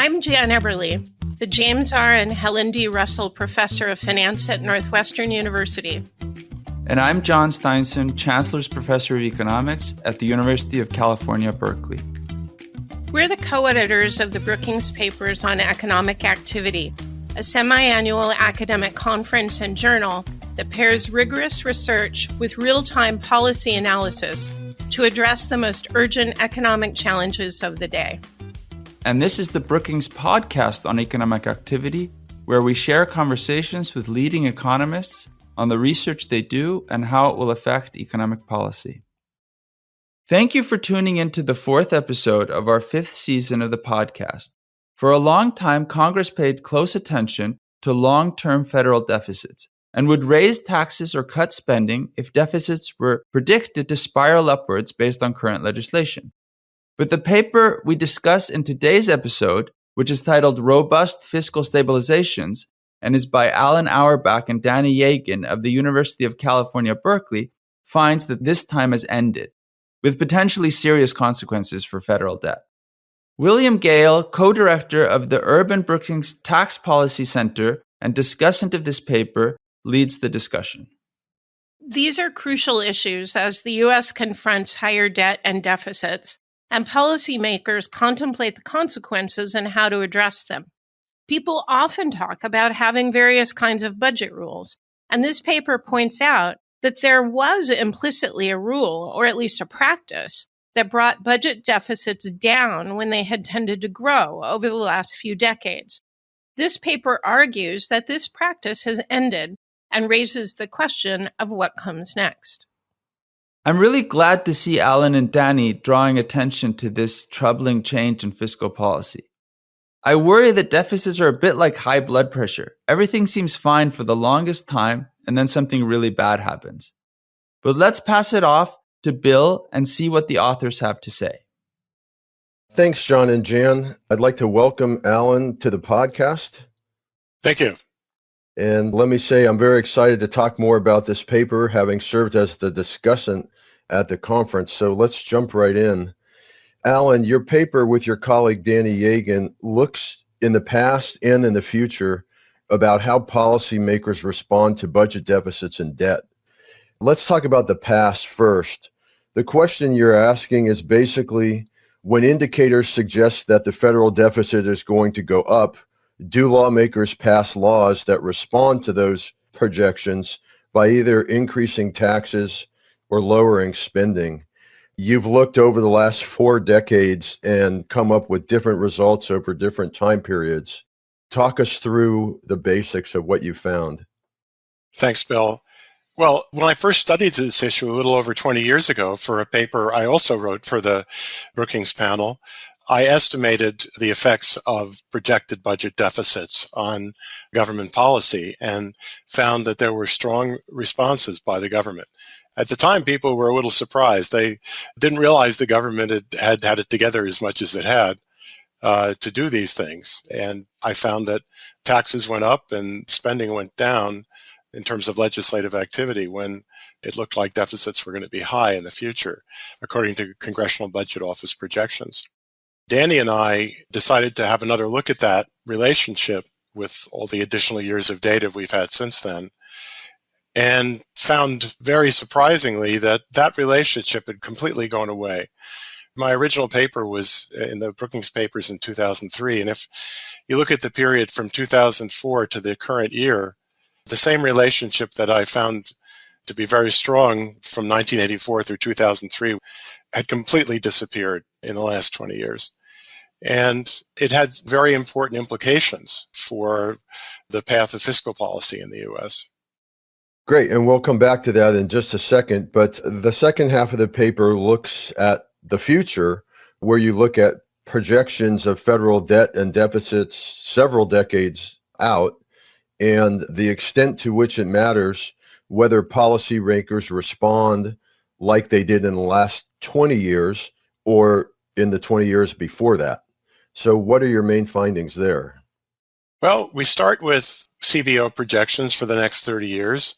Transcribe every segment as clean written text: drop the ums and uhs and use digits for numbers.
I'm Jan Eberly, the James R. and Helen D. Russell Professor of Finance at Northwestern University. And I'm John Steinson, Chancellor's Professor of Economics at the University of California, Berkeley. We're the co-editors of the Brookings Papers on Economic Activity, a semi-annual academic conference and journal that pairs rigorous research with real-time policy analysis to address the most urgent economic challenges of the day. And this is the Brookings Podcast on Economic Activity, where we share conversations with leading economists on the research they do and how it will affect economic policy. Thank you for tuning into the fourth episode of our fifth season of the podcast. For a long time, Congress paid close attention to long-term federal deficits and would raise taxes or cut spending if deficits were predicted to spiral upwards based on current legislation. But the paper we discuss in today's episode, which is titled Robust Fiscal Stabilizations and is by Alan Auerbach and Danny Yagan of the University of California, Berkeley, finds that this time has ended, with potentially serious consequences for federal debt. William Gale, co-director of the Urban Brookings Tax Policy Center and discussant of this paper, leads the discussion. These are crucial issues as the U.S. confronts higher debt and deficits, and policymakers contemplate the consequences and how to address them. People often talk about having various kinds of budget rules, and this paper points out that there was implicitly a rule, or at least a practice, that brought budget deficits down when they had tended to grow over the last few decades. This paper argues that this practice has ended and raises the question of what comes next. I'm really glad to see Alan and Danny drawing attention to this troubling change in fiscal policy. I worry that deficits are a bit like high blood pressure. Everything seems fine for the longest time, and then something really bad happens. But let's pass it off to Bill and see what the authors have to say. Thanks, John and Jan. I'd like to welcome Alan to the podcast. Thank you. And let me say, I'm very excited to talk more about this paper, having served as the discussant at the conference. So let's jump right in. Alan, your paper with your colleague Danny Yagan looks in the past and in the future about how policymakers respond to budget deficits and debt. Let's talk about the past first. The question you're asking is basically, when indicators suggest that the federal deficit is going to go up, do lawmakers pass laws that respond to those projections by either increasing taxes or lowering spending? You've looked over the last 4 decades and come up with different results over different time periods. Talk us through the basics of what you found. Thanks, Bill. Well, when I first studied this issue a little over 20 years ago for a paper I also wrote for the Brookings panel, I estimated the effects of projected budget deficits on government policy and found that there were strong responses by the government. At the time, people were a little surprised. They didn't realize the government had it together as much as it had to do these things. And I found that taxes went up and spending went down in terms of legislative activity when it looked like deficits were going to be high in the future, according to Congressional Budget Office projections. Danny and I decided to have another look at that relationship with all the additional years of data we've had since then, and found very surprisingly that that relationship had completely gone away. My original paper was in the Brookings papers in 2003, and if you look at the period from 2004 to the current year, the same relationship that I found to be very strong from 1984 through 2003 had completely disappeared in the last 20 years. And it had very important implications for the path of fiscal policy in the U.S. Great, and we'll come back to that in just a second. But the second half of the paper looks at the future, where you look at projections of federal debt and deficits several decades out, and the extent to which it matters whether policymakers respond like they did in the last 20 years or in the 20 years before that. So what are your main findings there? Well, we start with CBO projections for the next 30 years.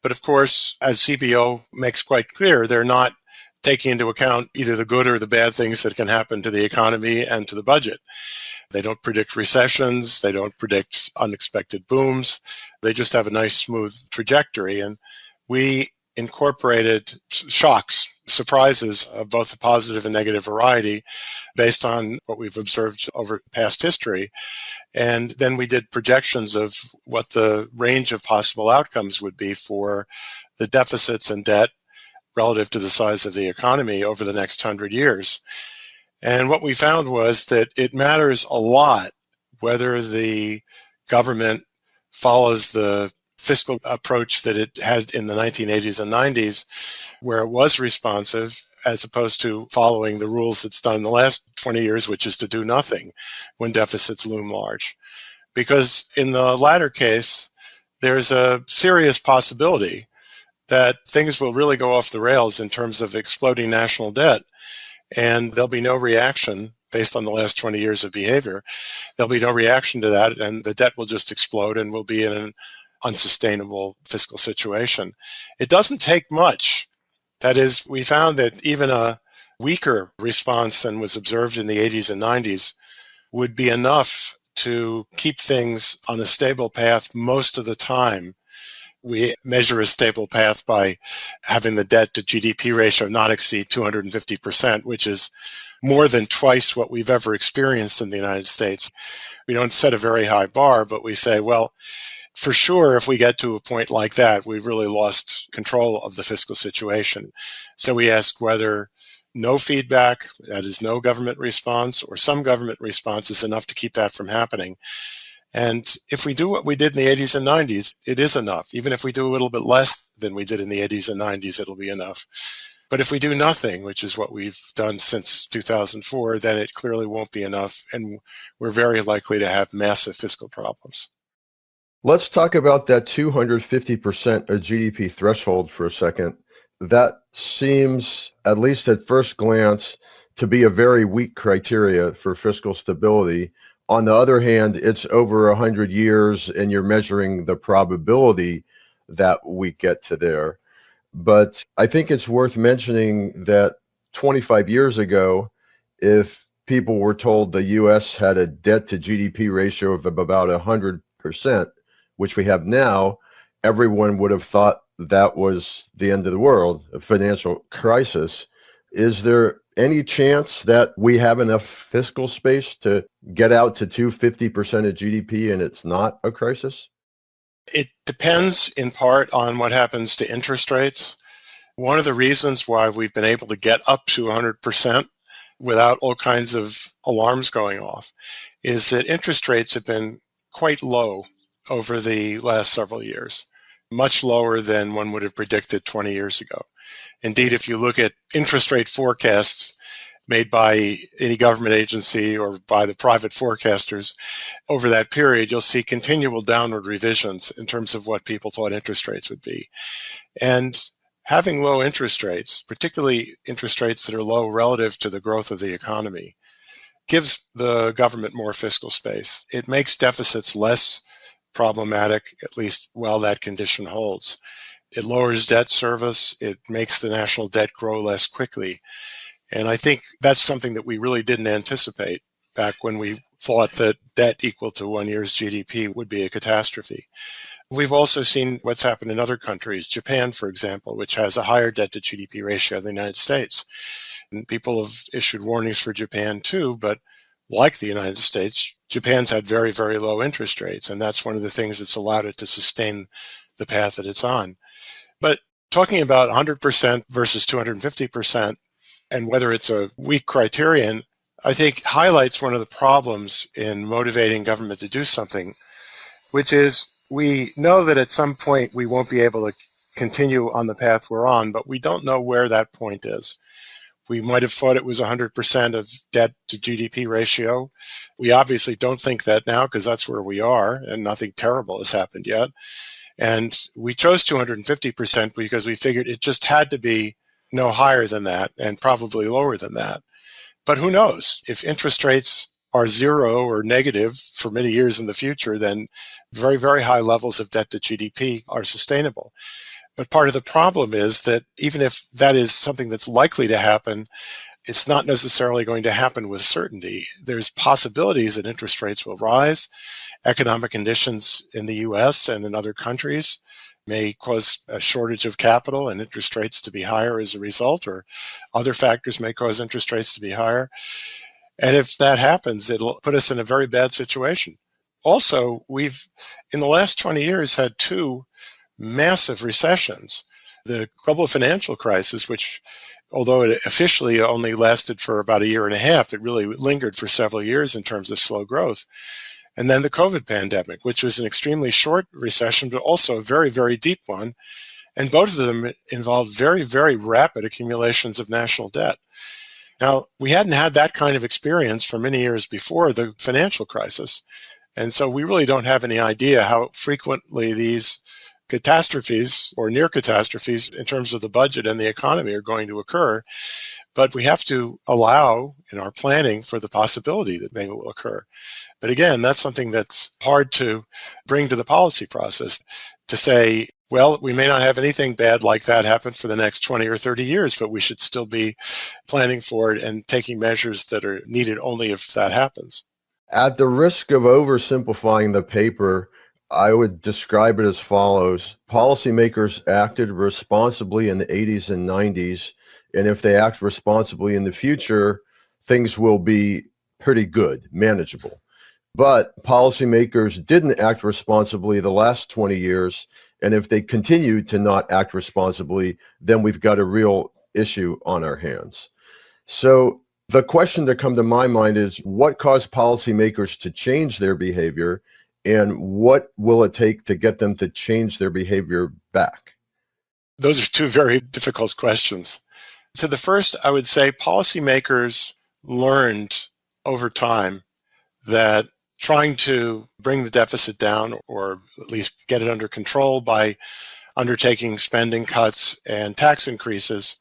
But of course, as CBO makes quite clear, they're not taking into account either the good or the bad things that can happen to the economy and to the budget. They don't predict recessions. They don't predict unexpected booms. They just have a nice, smooth trajectory. And we incorporated shocks, surprises of both the positive and negative variety based on what we've observed over past history. And then we did projections of what the range of possible outcomes would be for the deficits and debt relative to the size of the economy over the next 100 years. And what we found was that it matters a lot whether the government follows the fiscal approach that it had in the 1980s and 90s, where it was responsive, as opposed to following the rules it's done in the last 20 years, which is to do nothing when deficits loom large. Because in the latter case, there's a serious possibility that things will really go off the rails in terms of exploding national debt, and there'll be no reaction based on the last 20 years of behavior. There'll be no reaction to that, and the debt will just explode, and we'll be in an unsustainable fiscal situation. It doesn't take much. That is, we found that even a weaker response than was observed in the 80s and 90s would be enough to keep things on a stable path most of the time. We measure a stable path by having the debt to GDP ratio not exceed 250%, which is more than twice what we've ever experienced in the United States. We don't set a very high bar, but we say, well, for sure, if we get to a point like that, we've really lost control of the fiscal situation. So we ask whether no feedback, that is no government response, or some government response is enough to keep that from happening. And if we do what we did in the 80s and 90s, it is enough. Even if we do a little bit less than we did in the 80s and 90s, it'll be enough. But if we do nothing, which is what we've done since 2004, then it clearly won't be enough, and we're very likely to have massive fiscal problems. Let's talk about that 250% of GDP threshold for a second. That seems, at least at first glance, to be a very weak criteria for fiscal stability. On the other hand, it's over 100 years, and you're measuring the probability that we get to there. But I think it's worth mentioning that 25 years ago, if people were told the U.S. had a debt to GDP ratio of about 100%, which we have now, everyone would have thought that was the end of the world, a financial crisis. Is there any chance that we have enough fiscal space to get out to 250% of GDP and it's not a crisis? It depends in part on what happens to interest rates. One of the reasons why we've been able to get up to 100% without all kinds of alarms going off is that interest rates have been quite low over the last several years, much lower than one would have predicted 20 years ago. Indeed, if you look at interest rate forecasts made by any government agency or by the private forecasters over that period, you'll see continual downward revisions in terms of what people thought interest rates would be. And having low interest rates, particularly interest rates that are low relative to the growth of the economy, gives the government more fiscal space. It makes deficits less problematic, at least while that condition holds. It lowers debt service. It makes the national debt grow less quickly. And I think that's something that we really didn't anticipate back when we thought that debt equal to 1 year's GDP would be a catastrophe. We've also seen what's happened in other countries. Japan, for example, which has a higher debt to GDP ratio than the United States. And people have issued warnings for Japan too, but like the United States, Japan's had very, very low interest rates, and that's one of the things that's allowed it to sustain the path that it's on. But talking about 100% versus 250%, and whether it's a weak criterion, I think highlights one of the problems in motivating government to do something, which is we know that at some point we won't be able to continue on the path we're on, but we don't know where that point is. We might have thought it was 100% of debt to GDP ratio. We obviously don't think that now because that's where we are and nothing terrible has happened yet. And we chose 250% because we figured it just had to be no higher than that and probably lower than that. But who knows? If interest rates are zero or negative for many years in the future, then very, very high levels of debt to GDP are sustainable. But part of the problem is that even if that is something that's likely to happen, it's not necessarily going to happen with certainty. There's possibilities that interest rates will rise. Economic conditions in the US and in other countries may cause a shortage of capital and interest rates to be higher as a result, or other factors may cause interest rates to be higher. And if that happens, it'll put us in a very bad situation. Also, we've, in the last 20 years, had two massive recessions. The global financial crisis, which, although it officially only lasted for about a year and a half, it really lingered for several years in terms of slow growth. And then the COVID pandemic, which was an extremely short recession, but also a very, very deep one. And both of them involved very, very rapid accumulations of national debt. Now, we hadn't had that kind of experience for many years before the financial crisis. And so we really don't have any idea how frequently these catastrophes or near catastrophes in terms of the budget and the economy are going to occur. But we have to allow in our planning for the possibility that they will occur. But again, that's something that's hard to bring to the policy process, to say, well, we may not have anything bad like that happen for the next 20 or 30 years, but we should still be planning for it and taking measures that are needed only if that happens. At the risk of oversimplifying the paper, I would describe it as follows. Policymakers acted responsibly in the 80s and 90s, and if they act responsibly in the future, things will be pretty good, manageable. But policymakers didn't act responsibly the last 20 years, and if they continue to not act responsibly, then we've got a real issue on our hands. So the question that comes to my mind is, what caused policymakers to change their behavior, and what will it take to get them to change their behavior back? Those are two very difficult questions. To the first, I would say policymakers learned over time that trying to bring the deficit down, or at least get it under control by undertaking spending cuts and tax increases,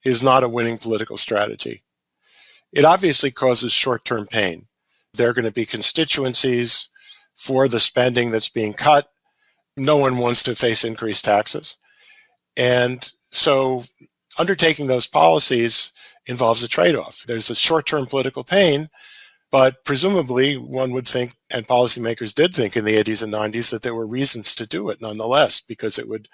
is not a winning political strategy. It obviously causes short-term pain. There are going to be constituencies for the spending that's being cut. No one wants to face increased taxes. And so undertaking those policies involves a trade-off. There's a short-term political pain, but presumably one would think, and policymakers did think in the 80s and 90s, that there were reasons to do it nonetheless, because it would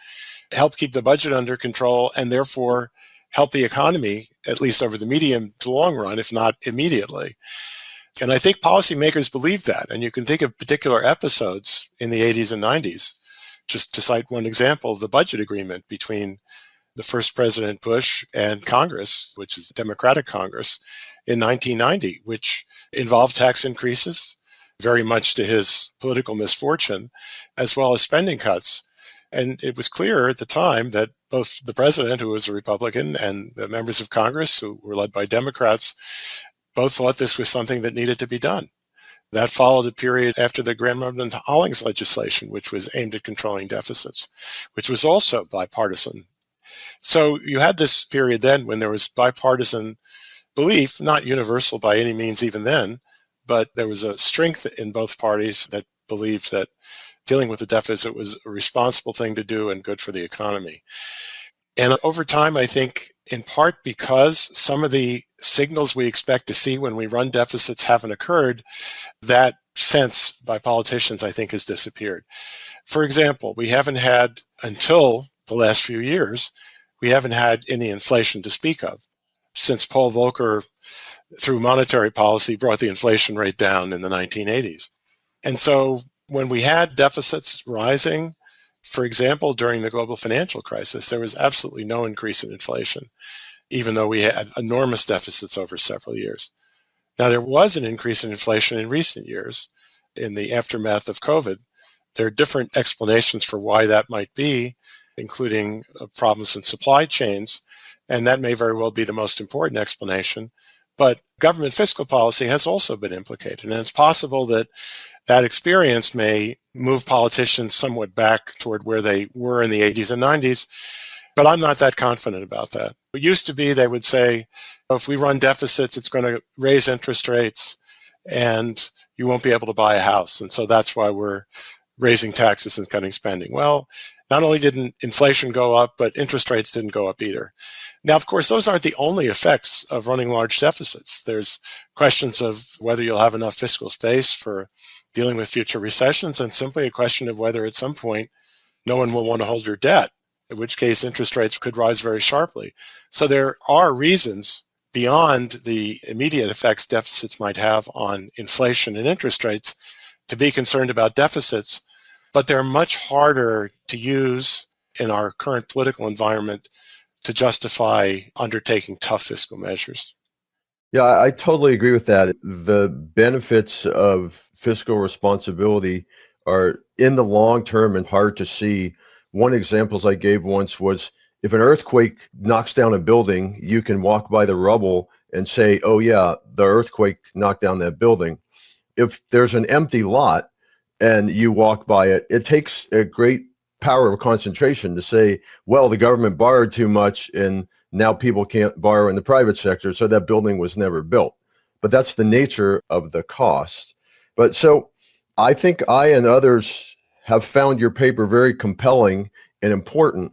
help keep the budget under control and therefore help the economy, at least over the medium to long run, if not immediately. And I think policymakers believed that. And you can think of particular episodes in the 80s and 90s. Just to cite one example, the budget agreement between the first President Bush and Congress, which is the Democratic Congress, in 1990, which involved tax increases, very much to his political misfortune, as well as spending cuts. And it was clear at the time that both the president, who was a Republican, and the members of Congress, who were led by Democrats, both thought this was something that needed to be done. That followed a period after the Graham-Hollings legislation, which was aimed at controlling deficits, which was also bipartisan. So you had this period then when there was bipartisan belief, not universal by any means even then, but there was a strength in both parties that believed that dealing with the deficit was a responsible thing to do and good for the economy. And over time, I think in part because some of the signals we expect to see when we run deficits haven't occurred, that sense by politicians, I think, has disappeared. For example, we haven't had, until the last few years, we haven't had any inflation to speak of, since Paul Volcker, through monetary policy, brought the inflation rate down in the 1980s. And so when we had deficits rising, for example, during the global financial crisis, there was absolutely no increase in inflation, even though we had enormous deficits over several years. Now, there was an increase in inflation in recent years in the aftermath of COVID. There are different explanations for why that might be, including problems in supply chains, and that may very well be the most important explanation. But government fiscal policy has also been implicated, and it's possible that that experience may move politicians somewhat back toward where they were in the 80s and 90s, but I'm not that confident about that. It used to be they would say, if we run deficits, it's going to raise interest rates and you won't be able to buy a house. And so that's why we're raising taxes and cutting spending. Well, not only didn't inflation go up, but interest rates didn't go up either. Now, of course, those aren't the only effects of running large deficits. There's questions of whether you'll have enough fiscal space for dealing with future recessions, and simply a question of whether at some point no one will want to hold your debt, in which case interest rates could rise very sharply. So there are reasons beyond the immediate effects deficits might have on inflation and interest rates to be concerned about deficits, but they're much harder to use in our current political environment to justify undertaking tough fiscal measures. Yeah, I totally agree with that. The benefits of fiscal responsibility are in the long term and hard to see. One example I gave once was if an earthquake knocks down a building, you can walk by the rubble and say, oh yeah, the earthquake knocked down that building. If there's an empty lot and you walk by it, it takes a great power of concentration to say, well, the government borrowed too much and now people can't borrow in the private sector, so that building was never built. But that's the nature of the cost. But so I think I and others have found your paper very compelling and important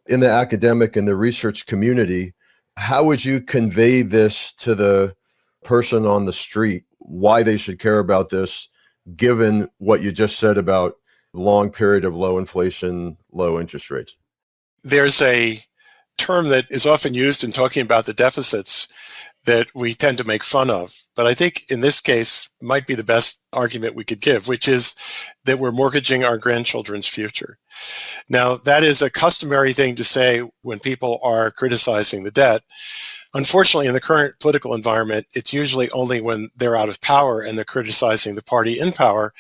in the academic and the research community. How would you convey this to the person on the street, why they should care about this, given what you just said about long period of low inflation, low interest rates? There's a term that is often used in talking about the deficits that we tend to make fun of, but I think in this case might be the best argument we could give, which is that we're mortgaging our grandchildren's future. Now, that is a customary thing to say when people are criticizing the debt. Unfortunately, in the current political environment, it's usually only when they're out of power and they're criticizing the party in power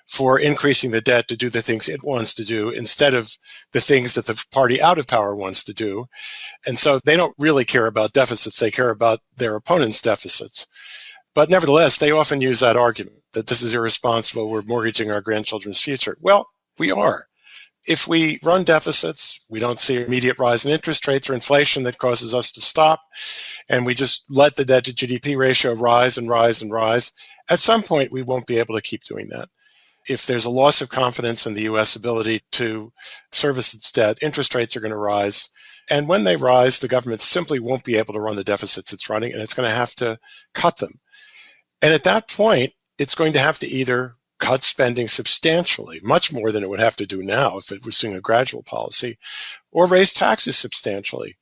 for increasing the debt to do the things it wants to do instead of the things that the party out of power wants to do. And so they don't really care about deficits. They care about their opponent's deficits. But nevertheless, they often use that argument that this is irresponsible. We're mortgaging our grandchildren's future. Well, we are. If we run deficits, we don't see an immediate rise in interest rates or inflation that causes us to stop, and we just let the debt to GDP ratio rise and rise and rise, at some point we won't be able to keep doing that. If there's a loss of confidence in the U.S. ability to service its debt, interest rates are going to rise. And when they rise, the government simply won't be able to run the deficits it's running, and it's going to have to cut them. And at that point, it's going to have to either cut spending substantially, much more than it would have to do now if it was doing a gradual policy, or raise taxes substantially.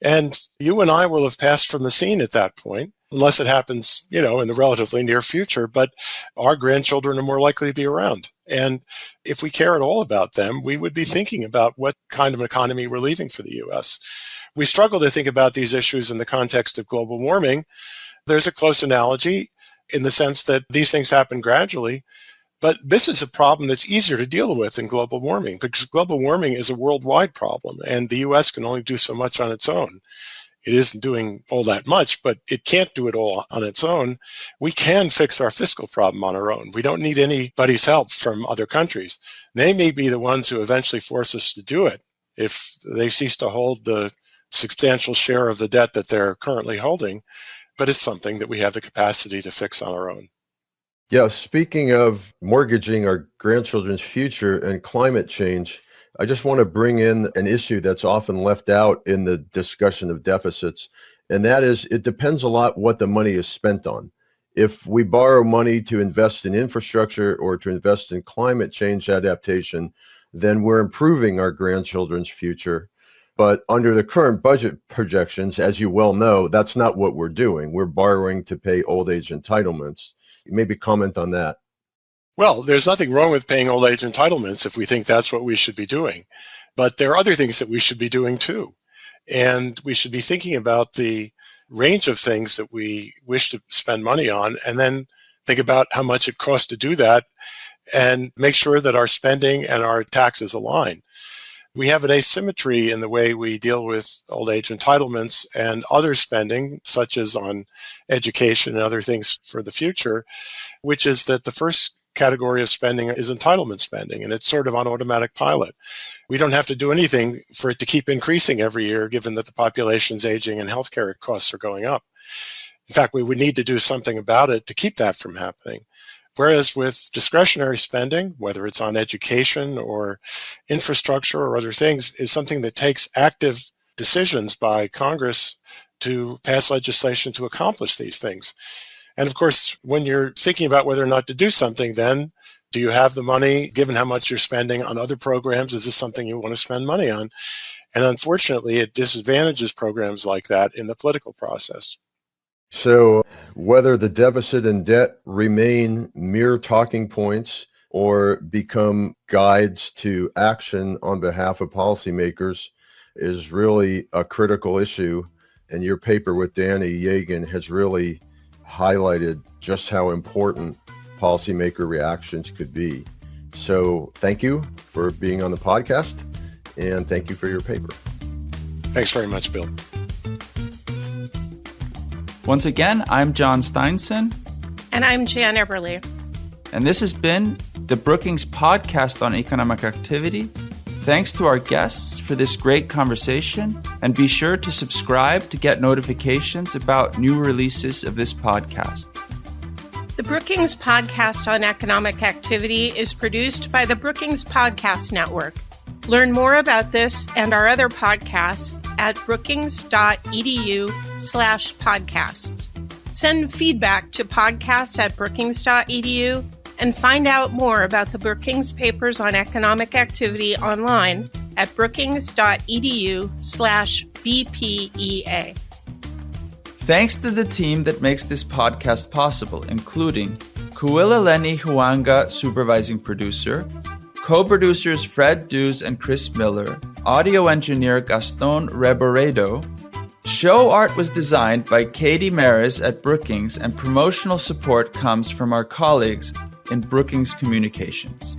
And you and I will have passed from the scene at that point, unless it happens, in the relatively near future, but our grandchildren are more likely to be around. And if we care at all about them, we would be thinking about what kind of economy we're leaving for the U.S. We struggle to think about these issues in the context of global warming. There's a close analogy in the sense that these things happen gradually. But this is a problem that's easier to deal with than global warming, because global warming is a worldwide problem, and the U.S. can only do so much on its own. It isn't doing all that much, but it can't do it all on its own. We can fix our fiscal problem on our own. We don't need anybody's help from other countries. They may be the ones who eventually force us to do it if they cease to hold the substantial share of the debt that they're currently holding, but it's something that we have the capacity to fix on our own. Yeah, speaking of mortgaging our grandchildren's future and climate change, I just want to bring in an issue that's often left out in the discussion of deficits, and that is it depends a lot what the money is spent on. If we borrow money to invest in infrastructure or to invest in climate change adaptation, then we're improving our grandchildren's future. But under the current budget projections, as you well know, that's not what we're doing. We're borrowing to pay old age entitlements. Maybe comment on that. Well, there's nothing wrong with paying old age entitlements if we think that's what we should be doing. But there are other things that we should be doing too. And we should be thinking about the range of things that we wish to spend money on, and then think about how much it costs to do that and make sure that our spending and our taxes align. We have an asymmetry in the way we deal with old age entitlements and other spending, such as on education and other things for the future, which is that the first category of spending is entitlement spending, and it's sort of on automatic pilot. We don't have to do anything for it to keep increasing every year, given that the population's aging and healthcare costs are going up. In fact, we would need to do something about it to keep that from happening. Whereas with discretionary spending, whether it's on education or infrastructure or other things, is something that takes active decisions by Congress to pass legislation to accomplish these things. And of course, when you're thinking about whether or not to do something, then do you have the money, given how much you're spending on other programs? Is this something you want to spend money on? And unfortunately, it disadvantages programs like that in the political process. So whether the deficit and debt remain mere talking points or become guides to action on behalf of policymakers is really a critical issue. And your paper with Danny Yagan has really highlighted just how important policymaker reactions could be. So thank you for being on the podcast, and thank you for your paper. Thanks very much, Bill. Once again, I'm John Steinson. And I'm Jan Eberle. And this has been the Brookings Podcast on Economic Activity. Thanks to our guests for this great conversation, and be sure to subscribe to get notifications about new releases of this podcast. The Brookings Podcast on Economic Activity is produced by the Brookings Podcast Network. Learn more about this and our other podcasts at brookings.edu/podcasts. Send feedback to podcasts@brookings.edu and find out more about the Brookings papers on economic activity online at brookings.edu/BPEA. Thanks to the team that makes this podcast possible, including Kuilaleni Huanga, supervising producer, co-producers Fred Dews and Chris Miller, audio engineer Gaston Reboredo. Show art was designed by Katie Maris at Brookings, and promotional support comes from our colleagues in Brookings Communications.